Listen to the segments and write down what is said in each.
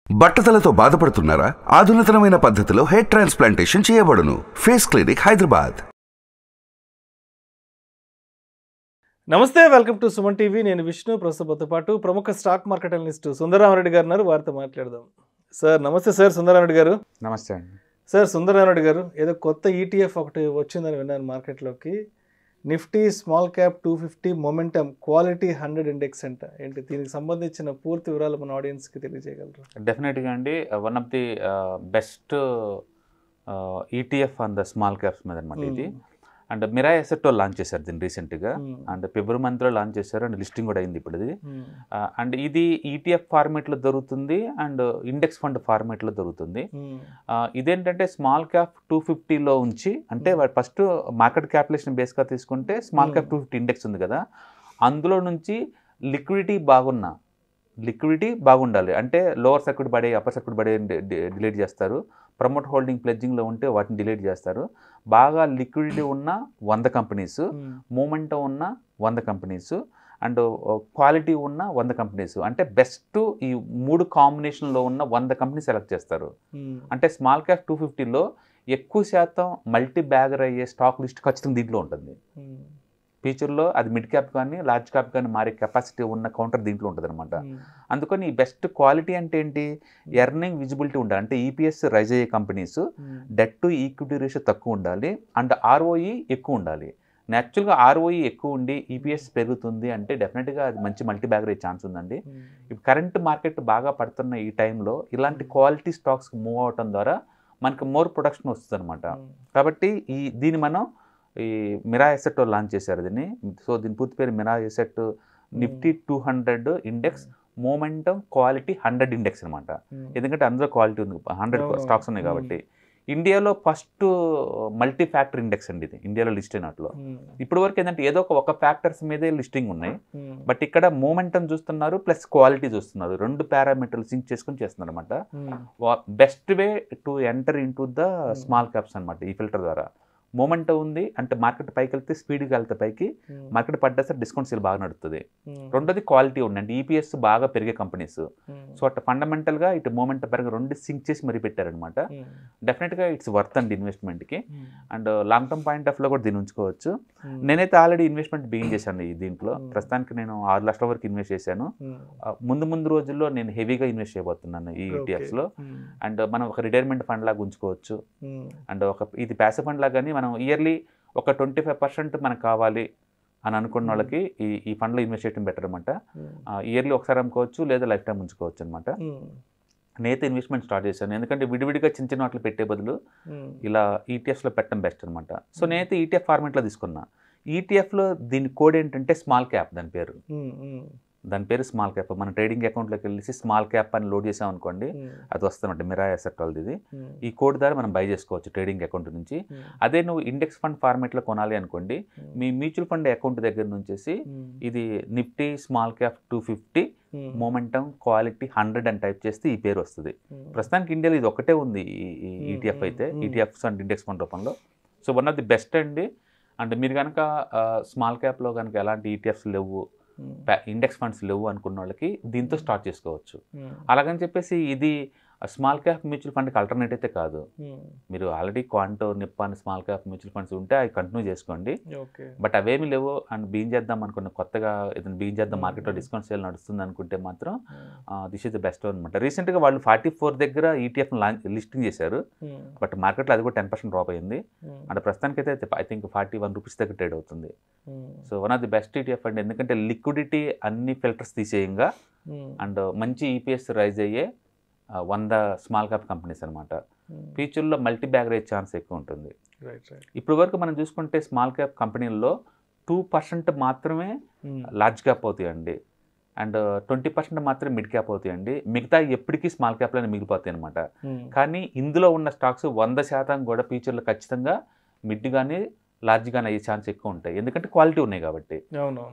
బట్టతలతో బాధపడుతున్నారా? ఆధునితనమైన పద్ధతిలో hair transplantation చేయబడును. Face clinic, Hyderabad. నమస్తే, వెల్కమ్ టు సుమన్ టీవీ. నేను విష్ణు. ప్రస్తుతంతో పాటు ప్రముఖ స్టాక్ మార్కెట్ అనలిస్ట్ సుందరరామరెడ్డి గారు ఉన్నారు. వారితో మాట్లాడదాం. సార్ నమస్తే. సార్ సుందరరామరెడ్డి గారు. నమస్తే అండి. సార్ సుందరరామరెడ్డి గారు, ఏదో కొత్త ఈటీఎఫ్ ఒకటి వచ్చిందని విన్నాను మార్కెట్లోకి. Nifty small cap 250 momentum quality 100 index అంట. ఏంటి దీనికి సంబంధించిన పూర్తి వివరాలు మన ఆడియన్స్కి తెలియజేయగలరు? డెఫినెట్గా అండి. One of the best ETF on the small caps మీద అనమాట ఇది. అండ్ మిరా ఎసెట్ లాంచ్ చేశారు దీన్ని రీసెంట్గా. అండ్ ఫిబ్రవరి మంత్లో లాంచ్ చేశారు. అండ్ లిస్టింగ్ కూడా అయింది ఇప్పుడు ఇది. అండ్ ఇది ఈటీఎఫ్ ఫార్మేట్లో దొరుకుతుంది అండ్ ఇండెక్స్ ఫండ్ ఫార్మేట్లో దొరుకుతుంది. ఇదేంటంటే స్మాల్ క్యాప్ 250లో ఉంచి, అంటే ఫస్ట్ మార్కెట్ క్యాపిటలైజేషన్ బేస్గా తీసుకుంటే స్మాల్ క్యాప్ 250 ఇండెక్స్ ఉంది కదా, అందులో నుంచి లిక్విడిటీ బాగుండాలి. అంటే లోవర్ సర్క్యూట్ పడే, అప్పర్ సర్క్యూట్ పడే డిలీట్ చేస్తారు. ప్రమోట్ హోల్డింగ్ ప్లెడ్జింగ్లో ఉంటే వాటిని డిలీట్ చేస్తారు. బాగా లిక్విడిటీ ఉన్న 100 కంపెనీస్, మూమెంటం ఉన్న 100 కంపెనీస్ అండ్ క్వాలిటీ ఉన్న 100 కంపెనీస్, అంటే బెస్ట్ ఈ 3 కాంబినేషన్లో ఉన్న 100 కంపెనీ సెలెక్ట్ చేస్తారు. అంటే స్మాల్ క్యాప్ 250లో ఎక్కువ శాతం మల్టీ బ్యాగర్ అయ్యే స్టాక్ లిస్ట్ ఖచ్చితంగా దీంట్లో ఉంటుంది. ఫ్యూచర్లో అది మిడ్ క్యాప్ కానీ లార్జ్ క్యాప్ కానీ మారే కెపాసిటీ ఉన్న కౌంటర్ దీంట్లో ఉంటుంది అనమాట. అందుకని ఈ బెస్ట్ క్వాలిటీ అంటే ఏంటి, ఎర్నింగ్ విజిబిలిటీ ఉండాలి. అంటే ఈపీఎస్ రైజ్ అయ్యే companies, debt to equity ratio తక్కువ ఉండాలి అండ్ ఆర్ఓఈ ఎక్కువ ఉండాలి. యాక్చువల్గా ఆర్ఓఈ ఎక్కువ ఉండి ఈపీఎస్ పెరుగుతుంది అంటే డెఫినెట్గా అది మంచి మల్టీ బ్యాగర్ అయ్యే ఛాన్స్ ఉందండి. ఇప్పుడు కరెంట్ మార్కెట్ బాగా పడుతున్న ఈ టైంలో ఇలాంటి క్వాలిటీ స్టాక్స్ మూవ్ అవటం ద్వారా మనకు మోర్ ప్రొడక్షన్ వస్తుంది అనమాట. కాబట్టి దీన్ని మనం ఈ మిరా ఎసెట్ లాంచ్ చేశారు దీన్ని. సో దీని పూర్తి పేరు Mira asset Nifty 200 index momentum quality 100 index అనమాట. ఎందుకంటే అందులో క్వాలిటీ ఉంది, 100 స్టాక్స్ ఉన్నాయి కాబట్టి. ఇండియాలో ఫస్ట్ మల్టీ ఫ్యాక్టర్ ఇండెక్స్ అండి ఇది, ఇండియాలో లిస్ట్ అయినట్లో. ఇప్పటి వరకు ఏంటంటే ఏదో ఒక ఫ్యాక్టర్స్ మీదే లిస్టింగ్ ఉన్నాయి, బట్ ఇక్కడ మూమెంటం చూస్తున్నారు ప్లస్ క్వాలిటీ చూస్తున్నారు. 2 పారామీటర్లు సింక్ చేసుకుని చేస్తున్నారు అనమాట. Best way to enter in to the small caps అనమాట ఈ ఫిల్టర్ ద్వారా. మూమెంట్ ఉంది అంటే మార్కెట్ పైకి వెళ్తే స్పీడ్గా వెళ్తే పైకి, మార్కెట్ పడ్డా సార్ డిస్కౌంట్ సేల్ బాగా నడుస్తుంది. రెండోది క్వాలిటీ ఉంది అంటే ఈపీఎస్ బాగా పెరిగే కంపెనీస్. సో అట్లా ఫండమెంటల్గా ఇటు మూమెంట్ పరంగా 2 సింక్ చేసి మరీ పెట్టారనమాట. డెఫినెట్గా ఇట్స్ వర్త్ అండి ఇన్వెస్ట్మెంట్కి. And long term point of లో కూడా దీన్ని ఉంచుకోవచ్చు. నేనైతే ఆల్రెడీ ఇన్వెస్ట్మెంట్ బిగిన్ చేశాను దీంట్లో. ప్రస్తుతానికి నేను 6 లక్షల వరకు ఇన్వెస్ట్ చేశాను. ముందు రోజుల్లో నేను హెవీగా ఇన్వెస్ట్ చేయబోతున్నాను ఈ ఈటీఎఫ్స్లో. అండ్ మనం ఒక రిటైర్మెంట్ ఫండ్ లాగా ఉంచుకోవచ్చు. అండ్ ఇది ప్యాసివ్ ఫండ్ లాగా కానీ మనం ఇయర్లీ ఒక 25% మనకు కావాలి అని అనుకున్న వాళ్ళకి ఈ ఫండ్లో ఇన్వెస్ట్ చేయడం బెటర్ అనమాట. ఇయర్లీ ఒకసారి అమ్ముకోవచ్చు లేదా లైఫ్ టైం ఉంచుకోవచ్చు అనమాట. నేనైతే ఇన్వెస్ట్మెంట్ స్టార్ట్ చేశాను, ఎందుకంటే విడివిడిగా చిన్న వాటిలో పెట్టే బదులు ఇలా ఈటీఎఫ్స్లో పెట్టడం బెస్ట్ అనమాట. సో నేనైతే ఈటీఎఫ్ ఫార్మేట్లో తీసుకున్నా. ఈటీఎఫ్లో దీని కోడ్ ఏంటంటే స్మాల్ క్యాప్, దాని పేరు స్మాల్ క్యాప్. మన ట్రేడింగ్ అకౌంట్లోకి వెళ్ళి స్మాల్ క్యాప్ అని లోడ్ చేసాం అనుకోండి, అది వస్తుందంటే మిరా ఎసెట్ వాళ్ళది ఇది. ఈ కోడ్ ద్వారా మనం బై చేసుకోవచ్చు ట్రేడింగ్ అకౌంట్ నుంచి. అదే నువ్వు ఇండెక్స్ ఫండ్ ఫార్మేట్లో కొనాలి అనుకోండి, మీ మ్యూచువల్ ఫండ్ అకౌంట్ దగ్గర నుంచి ఇది Nifty small cap 250 momentum quality 100 అని టైప్ చేస్తే ఈ పేరు వస్తుంది. ప్రస్తుతానికి ఇండియాలో ఇది ఒకటే ఉంది ఈ ఈటీఎఫ్ అయితే, ఈటీఎఫ్స్ అండ్ ఇండెక్స్ ఫండ్ రూపంలో. So one of the best అండి. అండ్ మీరు కనుక స్మాల్ క్యాప్లో కనుక ఎలాంటి ఈటీఎఫ్స్ లేవు, ఇండెక్స్ ఫండ్స్ లేవు అనుకున్న వాళ్ళకి దీంతో స్టార్ట్ చేసుకోవచ్చు. అలాగని చెప్పేసి ఇది స్మాల్ క్యాప్ మ్యూచువల్ ఫండ్కి ఆల్టర్నేట్ అయితే కాదు. మీరు already క్వాంటో, Nippon small cap mutual funds ఉంటే అవి కంటిన్యూ చేసుకోండి. బట్ అవేమి లేవు అండ్ బీన్ చేద్దాం అనుకున్న, కొత్తగా ఏదైనా బీన్ చేద్దాం మార్కెట్లో డిస్కౌంట్ సేల్ నడుస్తుంది అనుకుంటే మాత్రం దిస్ ఈజ్ ద బెస్ట్ అనమాట. రీసెంట్గా వాళ్ళు 44 దగ్గర ఈటీఎఫ్ లిస్టింగ్ చేశారు, బట్ మార్కెట్లో అది కూడా 10% డ్రాప్ అయింది. అండ్ ప్రస్తుతానికి అయితే ఐ థింక్ 41 రూపీస్ దగ్గర ట్రేడ్ అవుతుంది. So one of the best ETF అండి, ఎందుకంటే లిక్విడిటీ అన్ని ఫిల్టర్స్ తీసేయంగా అండ్ మంచి ఈపీఎస్ రైజ్ అయ్యే 100 స్మాల్ క్యాప్ కంపెనీస్ అనమాట. ఫ్యూచర్లో మల్టీ బ్యాగర్ అయ్యే ఛాన్స్ ఎక్కువ ఉంటుంది. ఇప్పుడు వరకు మనం చూసుకుంటే స్మాల్ క్యాప్ కంపెనీల్లో 2% మాత్రమే లార్జ్ క్యాప్ అవుతాయండి అండ్ 20% మాత్రమే మిడ్ క్యాప్ అవుతాయండి. మిగతా ఎప్పటికీ స్మాల్ క్యాప్లోనే మిగిలిపోతాయి అనమాట. కానీ ఇందులో ఉన్న స్టాక్స్ 100% కూడా ఫ్యూచర్లో ఖచ్చితంగా మిడ్ కానీ లార్జ్ గానే అయ్యే ఛాన్స్ ఎక్కువ ఉంటాయి, ఎందుకంటే క్వాలిటీ ఉన్నాయి కాబట్టి.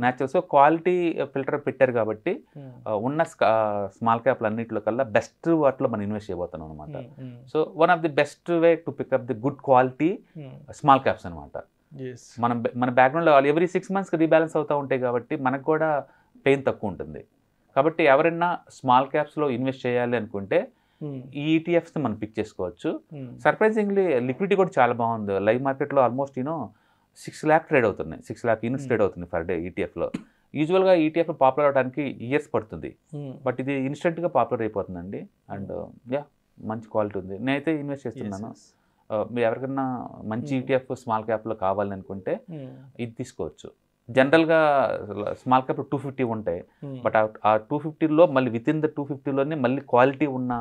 న్యాచురల్. సో క్వాలిటీ ఫిల్టర్ పెట్టారు కాబట్టి ఉన్న స్మాల్ క్యాప్లు అన్నింటిలో కల్లా బెస్ట్ వాటిలో మనం ఇన్వెస్ట్ చేయబోతున్నాం అనమాట. So one of the best way to pick up the good quality small caps అనమాట. మన బ్యాక్గ్రౌండ్లో ఎవ్రీ 6 months రీబ్యాలెన్స్ అవుతూ ఉంటాయి కాబట్టి మనకు కూడా పెయిన్ తక్కువ ఉంటుంది. కాబట్టి ఎవరైనా స్మాల్ క్యాప్స్లో ఇన్వెస్ట్ చేయాలి అనుకుంటే ఈ ఈటీఎఫ్స్ మనం పిక్ చేసుకోవచ్చు. సర్ప్రైజింగ్లీ లిక్విడిటీ కూడా చాలా బాగుంది. లైవ్ మార్కెట్లో ఆల్మోస్ట్ 6 lakh ట్రేడ్ అవుతున్నాయి, 6 lakh యూనిట్స్ ట్రేడ్ అవుతుంది పర్ డే ఈటీఎఫ్లో. యూజువల్గా ఈటీఎఫ్ పాపులర్ అవడానికి ఇయర్స్ పడుతుంది, బట్ ఇది ఇన్స్టెంట్గా పాపులర్ అయిపోతుందండి. అండ్ మంచి క్వాలిటీ ఉంది. నేనైతే ఇన్వెస్ట్ చేస్తున్నాను. మీరు ఎవరికైనా మంచి ఈటీఎఫ్ స్మాల్ క్యాప్లో కావాలని అనుకుంటే ఇది తీసుకోవచ్చు. జనరల్గా స్మాల్ క్యాప్ 250 ఉంటాయి, బట్ ఆ 250లో మళ్ళీ విత్ ఇన్ ద 250లోనే మళ్ళీ క్వాలిటీ ఉన్న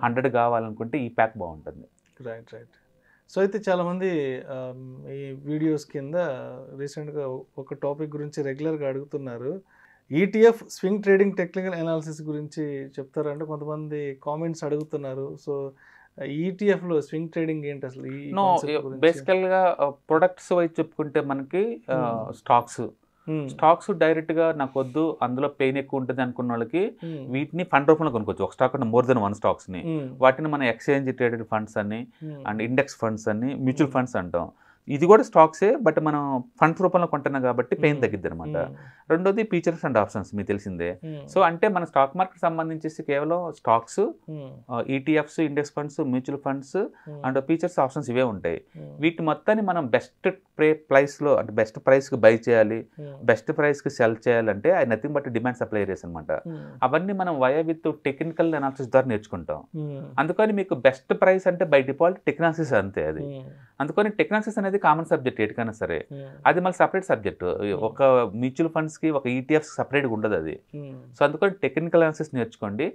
100 కావాలనుకుంటే ఈ ప్యాక్ బాగుంటుంది. రైట్. సో అయితే చాలామంది ఈ వీడియోస్ కింద రీసెంట్గా ఒక టాపిక్ గురించి రెగ్యులర్గా అడుగుతున్నారు. ETF swing trading technical analysis గురించి చెప్తారంటే కొంతమంది కామెంట్స్ అడుగుతున్నారు. సో ఈటీఎఫ్లో స్వింగ్ ట్రేడింగ్ ఏంటి అసలు? బేసికల్గా ప్రొడక్ట్స్ వైజ్ చెప్పుకుంటే మనకి స్టాక్స్ డైరెక్ట్గా నాకు వద్దు, అందులో పెయిన్ ఎక్కువ ఉంటుంది అనుకున్న వాళ్ళకి వీటిని ఫండ్ రూపంలో కొనుక్కోవచ్చు. ఒక స్టాక్ అంటే మోర్ దెన్ 1 స్టాక్స్ని. వాటిని మన ఎక్స్చేంజ్ ట్రేడెడ్ ఫండ్స్ అని అండ్ ఇండెక్స్ ఫండ్స్ అని మ్యూచువల్ ఫండ్స్ అంటాం. ఇది కూడా స్టాక్సే, బట్ మనం ఫండ్స్ రూపంలో కొంటున్నాం కాబట్టి పెయిన్ తగ్గిద్ది అనమాట. రెండోది ఫీచర్స్ అండ్ ఆప్షన్స్ మీకు తెలిసిందే. సో అంటే మన స్టాక్ మార్కెట్ సంబంధించేసి కేవలం stocks, ETFs, index funds, mutual funds and features, options ఇవే ఉంటాయి. వీటి మొత్తాన్ని మనం బెస్ట్ ప్రైస్లో అంటే బెస్ట్ ప్రైస్కి బై చేయాలి, బెస్ట్ ప్రైస్కి సెల్ చేయాలంటే అది nothing but demand supply areas అనమాట. అవన్నీ మనం వయా విత్ టెక్నికల్ అనాలిసిస్ ద్వారా నేర్చుకుంటాం. అందుకని మీకు బెస్ట్ ప్రైస్ అంటే బై డిఫాల్ట్ టెక్నాలిసిస్ అంతే అది. అందుకని టెక్నాలిసిస్ అనేది కామన్ సబ్జెక్ట్ ఎటుకైనా సరే, అది మళ్ళీ సపరేట్ సబ్జెక్ట్. ఒక మ్యూచువల్ ఫండ్స్కి ఒక ఈటీఎఫ్స్ సపరేట్గా ఉండదు అది. సో అందుకని టెక్నికల్ అనాలిసిస్ నేర్చుకోండి.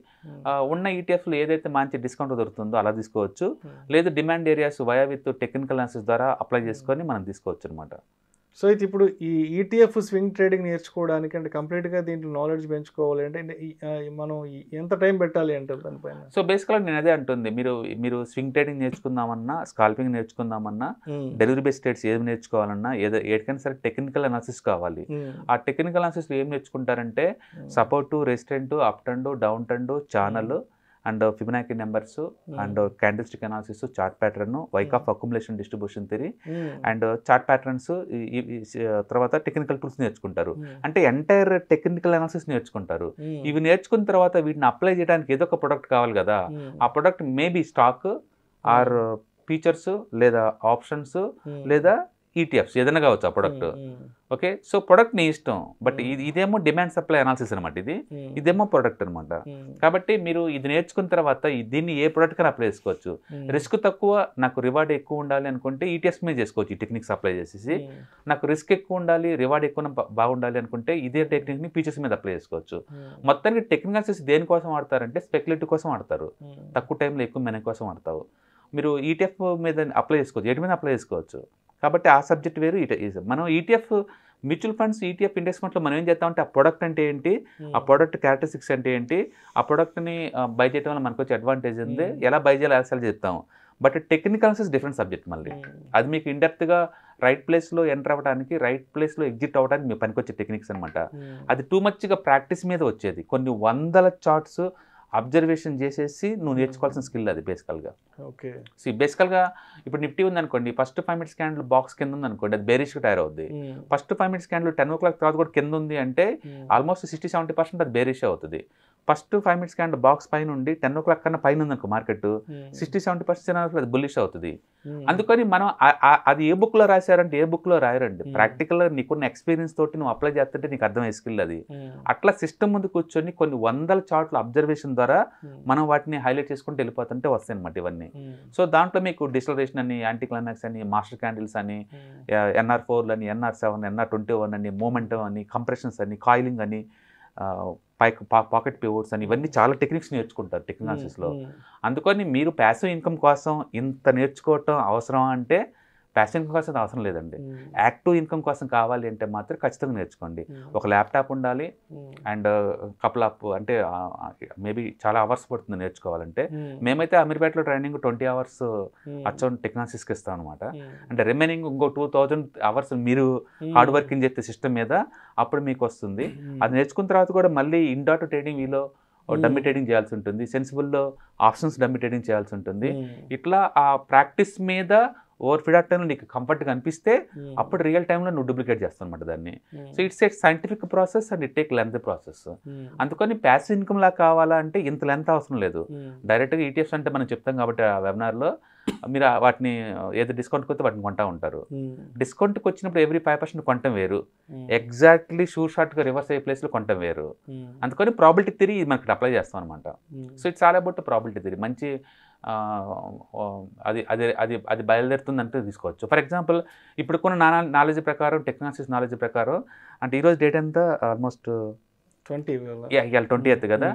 ఉన్న ఈటీఎఫ్లో ఏదైతే మంచి డిస్కౌంట్ దొరుకుతుందో అలా తీసుకోవచ్చు, లేదు demand areas via with technical analysis ద్వారా అప్లై చేసుకొని మనం తీసుకోవచ్చు అనమాట. సో అయితే ఇప్పుడు ఈ ఈటీఎఫ్ స్వింగ్ ట్రేడింగ్ నేర్చుకోవడానికి అంటే కంప్లీట్గా దీంట్లో నాలెడ్జ్ పెంచుకోవాలి అంటే మనం ఎంత టైం పెట్టాలి అంటారు దానిపైన? సో బేసికల్గా నేను అదే అంటుంది, మీరు స్వింగ్ ట్రేడింగ్ నేర్చుకుందామన్నా, స్కాల్పింగ్ నేర్చుకుందామన్నా, డెలివరీ బేస్డ్ ట్రేడ్స్ ఏది నేర్చుకోవాలన్నా, ఏదైనా సరే టెక్నికల్ అనాలిసిస్ కావాలి. ఆ టెక్నికల్ అనాలిసిస్ ఏం నేర్చుకుంటారంటే support, resistant, up trend, down trend, channel and Fibonacci numbers and candlestick analysis, chart pattern, Wyckoff accumulation distribution theory and chart patterns, తర్వాత technical tools నేర్చుకుంటారు. అంటే ఎంటైర్ టెక్నికల్ అనాలిసిస్ నేర్చుకుంటారు. ఇవి నేర్చుకున్న తర్వాత వీటిని అప్లై చేయడానికి ఏదో ఒక ప్రొడక్ట్ కావాలి కదా. ఆ product maybe stock or features లేదా ఆప్షన్స్ లేదా ఈటీఎఫ్స్ ఏదైనా కావచ్చు ఆ ప్రొడక్ట్. ఓకే, సో ప్రొడక్ట్ నీ ఇష్టం, బట్ ఇదేమో డిమాండ్ సప్లై అనాలిసిస్ అనమాట, ఇదేమో ప్రొడక్ట్ అనమాట. కాబట్టి మీరు ఇది నేర్చుకున్న తర్వాత దీన్ని ఏ ప్రొడక్ట్ కన్నా అప్లై చేసుకోవచ్చు. రిస్క్ తక్కువ, నాకు రివార్డ్ ఎక్కువ ఉండాలి అనుకుంటే ఈటీఎఫ్స్ మీద చేసుకోవచ్చు. ఈ టెక్నిక్స్ అప్లై చేసేసి నాకు రిస్క్ ఎక్కువ ఉండాలి, రివార్డ్ ఎక్కువ బాగుండాలి అనుకుంటే ఇదే టెక్నిక్ని ఫీచర్స్ మీద అప్లై చేసుకోవచ్చు. మొత్తానికి టెక్నికల్ అనాలిసిస్ దేనికోసం వాడతారంటే స్పెక్యులేటివ్ కోసం వాడతారు, తక్కువ టైంలో ఎక్కువ మనీ కోసం వాడతారు. మీరు ఈటీఎఫ్ మీద అప్లై చేసుకోవచ్చు, ఎటు మీద అప్లై చేసుకోవచ్చు. కాబట్టి ఆ సబ్జెక్ట్ వేరు. మనం ETF mutual funds, ETF index ఫండ్స్లో మనం ఏం చేస్తామంటే ఆ ప్రోడక్ట్ అంటే ఏంటి, ఆ ప్రోడక్ట్ క్యారెక్టరిస్టిక్స్ అంటే ఏంటి, ఆ ప్రోడక్ట్ని బై చేయడం వల్ల మనకు వచ్చే అడ్వాంటేజ్ ఉంది, ఎలా బై చేయాలి ఎలా సెల్ చెప్తాము. But technical analysis different subject మళ్ళీ. అది మీకు ఇండెప్త్గా రైట్ ప్లేస్లో ఎంటర్ అవ్వడానికి, రైట్ ప్లేస్లో ఎగ్జిట్ అవ్వడానికి మీకు పనికొచ్చే టెక్నిక్స్ అనమాట. అది టూ మచ్గా ప్రాక్టీస్ మీద వచ్చేది. కొన్ని వందల చార్ట్స్ అబ్జర్వేషన్ చేసేసి నువ్వు నేర్చుకోవాల్సిన స్కిల్ అది బేసికల్గా. ఓకే, బేసికల్గా ఇప్పుడు నిఫ్టీ ఉందనుకోండి, ఫస్ట్ 5 minutes క్యాండిల్ బాక్స్ కింద ఉంది అనుకోండి, అది బేరిష్గా తయారు అవుద్ది. ఫస్ట్ 5 minutes క్యాండిల్ 10 o'clock తర్వాత కూడా కింద ఉంది అంటే ఆల్మోస్ట్ 60-70% అది బేరిష్ అవుతుంది. ఫస్ట్ 5 minutes క్యాండిల్ బాక్స్ పైన ఉండి 10 o'clock కన్నా పైన ఉందనుకో మార్కెట్, 60-70% అది బుల్లిష్ అవుతుంది. అందుకని మనం అది ఏ బుక్లో రాశారంటే ఏ బుక్లో రాయరండి, ప్రాక్టికల్గా నీకున్న ఎక్స్పీరియన్స్ తోటి నువ్వు అప్లై చేస్తుంటే నీకు అర్థమయ్యే స్కిల్ అది. అట్లా సిస్టమ్ ముందు కూర్చొని కొన్ని వందల చార్ట్ల అబ్జర్వేషన్ ద్వారా మనం వాటిని హైలైట్ చేసుకుంటూ వెళ్ళిపోతుంటే వస్తాయి అనమాట ఇవన్నీ. సో దాంట్లో మీకు డిస్లరేషన్ అని, యాంటీ క్లైమాక్స్ అని, మాస్టర్ క్యాండిల్స్ అని, NR4 అని, NR7, NR21 అని, మూమెంటం అని, కంప్రెషన్స్ అని, కాయిలింగ్ అని, పాకెట్ పివోట్స్ అని, ఇవన్నీ చాలా టెక్నిక్స్ నేర్చుకుంటారు టెక్నాలజీస్లో. అందుకని మీరు ప్యాసివ్ ఇన్కమ్ కోసం ఇంత నేర్చుకోవటం అవసరం అంటే ప్యాసివ్ ఇన్కమ్ కోసం అవసరం లేదండి. యాక్టివ్ ఇన్కమ్ కోసం కావాలి అంటే మాత్రం ఖచ్చితంగా నేర్చుకోండి. ఒక ల్యాప్టాప్ ఉండాలి అండ్ కపుల్ ఆఫ్ అంటే మేబీ చాలా అవర్స్ పడుతుంది నేర్చుకోవాలంటే. మేమైతే అమీర్పేటలో ట్రైనింగ్ 20 hours అచ్చౌంట్ టెక్నాలజీస్కి ఇస్తాం అనమాట. అంటే రిమైనింగ్ ఇంకో 2000 hours మీరు హార్డ్ వర్కింగ్ చేస్తే సిస్టమ్ మీద, అప్పుడు మీకు వస్తుంది. అది నేర్చుకున్న తర్వాత కూడా మళ్ళీ ఇండాట్ ట్రేడింగ్ వీలో డమ్మీ ట్రేడింగ్ చేయాల్సి ఉంటుంది, సెన్సిబుల్లో ఆప్షన్స్ డమ్మీ ట్రేడింగ్ చేయాల్సి ఉంటుంది. ఇట్లా ఆ ప్రాక్టీస్ మీద ఓవర్ పీరియడ్ ఆఫ్ టైంలో నీకు కంఫర్ట్గా అనిపిస్తే అప్పుడు రియల్ టైంలో నువ్వు డూప్లికేట్ చేస్తావు అనమాట దాన్ని. So it's a scientific process and it take length process. అందుకని ప్యాసివ్ ఇన్కమ్ లా కావాలంటే ఇంత లెంత్ అవసరం లేదు. డైరెక్ట్గా ఈటీఎఫ్స్ అంటే మనం చెప్తాం కాబట్టి ఆ వెబినార్లో మీరు వాటిని ఏదో డిస్కౌంట్కి వస్తే వాటిని కొంటా ఉంటారు. డిస్కౌంట్కి వచ్చినప్పుడు ఎవ్రీ 5% కొనటం వేరు, ఎగ్జాక్ట్లీ షార్ట్గా రివర్స్ అయ్యే ప్లేస్లో కొనటం వేరు. అందుకని ప్రాబిలిటీ థియరీ మనకి అప్లై చేస్తాం అనమాట. So it's all about probability theory. మంచి అది అది అది అది బయలుదేరుతుందంటే తీసుకోవచ్చు. ఫర్ ఎగ్జాంపుల్ ఇప్పుడు కొన్ని నాలెడ్జ్ ప్రకారం, టెక్నాలజీస్ నాలెడ్జ్ ప్రకారం, అంటే ఈరోజు డేట్ ఎంత ఆల్మోస్ట్ 20th కదా,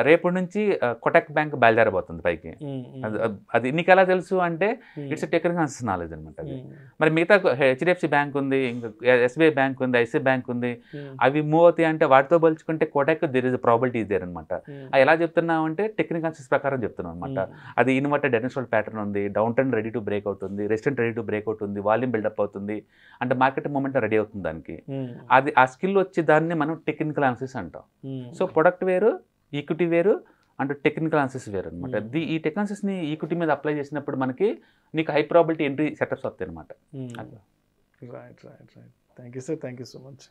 రేపటి నుంచి కొటక్ బ్యాంక్ బయలుదేరబోతుంది పైకి. అది నీకు ఎలా తెలుసు అంటే ఇట్స్ టెక్నికల్ నాలెడ్జ్ అనమాట. అది మరి మిగతా హెచ్డిఎఫ్సి బ్యాంక్ ఉంది, ఇంకా ఎస్బీఐ బ్యాంక్ ఉంది, ఐసిఐ బ్యాంక్ ఉంది, అవి మూవ్ అవుతాయి అంటే వాటితో పోల్చుకుంటే Kotak there is probability there అనమాట. అది ఎలా చెప్తున్నావు అంటే టెక్నికల్ ప్రకారం చెప్తున్నాం అనమాట. అది ఇన్వర్టెడ్ డైనోసార్ ప్యాటర్న్ ఉంది, down trend ready to break out ఉంది, resistant ready to break out ఉంది, వాల్యూమ్ బిల్డప్ అవుతుంది, అంటే మార్కెట్ మూమెంట్ రెడీ అవుతుంది దానికి. అది ఆ స్కిల్ వచ్చి దాన్ని మనం టెక్నికల్ అనాలిసిస్ అంటాం. సో ప్రొడక్ట్ వేరు, ఈక్విటీ వేరు, అంటే టెక్నికల్ అనాలిసిస్ వేరు అనమాట. ఈ టెక్నాలజీస్ని ఈక్విటీ మీద అప్లై చేసినప్పుడు మనకి నీకు హై ప్రాబిలిటీ ఎంట్రీ సెటప్స్ వస్తాయి అనమాట. Thank you sir, thank you so much.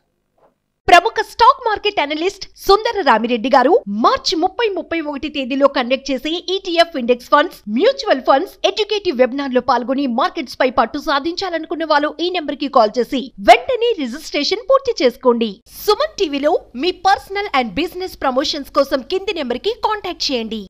ప్రముఖ స్టాక్ మార్కెట్ అనలిస్ట్ సుందర రామిరెడ్డి గారు మార్చి 30-31 తేదీలో కండక్ట్ చేసే ETF index funds, mutual funds educative webinar లో పాల్గొని మార్కెట్స్ పై పట్టు సాధించాలనుకునే వాళ్ళు ఈ నెంబర్ కి కాల్ చేసి వెంటనే రిజిస్ట్రేషన్ పూర్తి చేసుకోండి. సుమన్ టీవీలో మీ పర్సనల్ అండ్ బిజినెస్ ప్రమోషన్స్ కోసం కింది నెంబర్ కి కాంటాక్ట్ చేయండి.